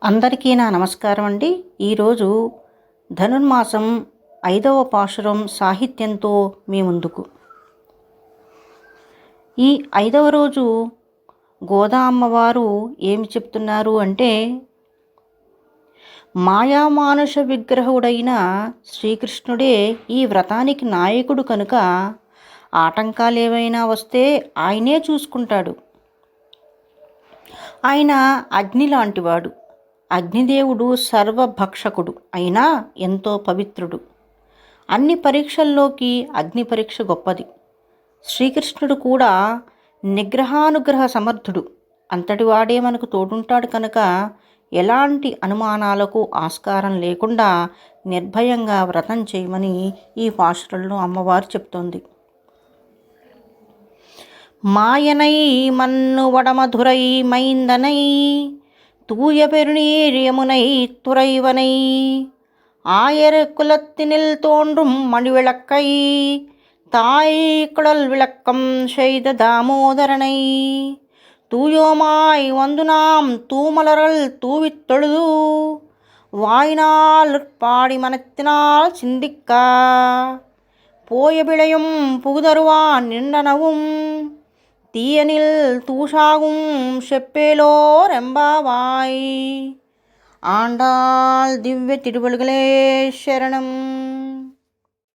అందరికీ నా నమస్కారం అండి. ఈరోజు ధనుర్మాసం 5వ పాశురం సాహిత్యంతో మీ ముందుకు. ఈ 5వ రోజు గోదా అమ్మవారు ఏమి చెప్తున్నారు అంటే, మాయామానుష విగ్రహుడైన శ్రీకృష్ణుడే ఈ వ్రతానికి నాయకుడు కనుక ఆటంకాలేవైనా వస్తే ఆయనే చూసుకుంటాడు. ఆయన అగ్ని లాంటివాడు. అగ్నిదేవుడు సర్వభక్షకుడు అయినా ఎంతో పవిత్రుడు. అన్ని పరీక్షల్లోకి అగ్ని పరీక్ష గొప్పది. శ్రీకృష్ణుడు కూడా నిగ్రహానుగ్రహ సమర్థుడు. అంతటివాడే మనకు తోడుంటాడు కనుక ఎలాంటి అనుమానాలకు ఆస్కారం లేకుండా నిర్భయంగా వ్రతం చేయమని ఈ పాశురంలో అమ్మవారు చెప్తోంది. மாயனை மண்ணு வடமதுரை மைந்தனை தூய பெருநீர் யமுனை துறைவனை ஆயர் குலத்தினில் தோன்றும் மணிவிளக்கை தாய் குழல் விளக்கம் செய்த தாமோதரனை தூயோமாய் வந்து நாம் தூமலரல் தூவித் தொழுது வாயினால் பாடி மனத்தினால் சிந்திக்க போய விளையும் புகுதருவான் நின்றனவும் தீயனில் தூஷாகும் செப்பேலோர் எம்பாவாய் ஆண்டாள் திவ்ய திருவள்களே சரணம்.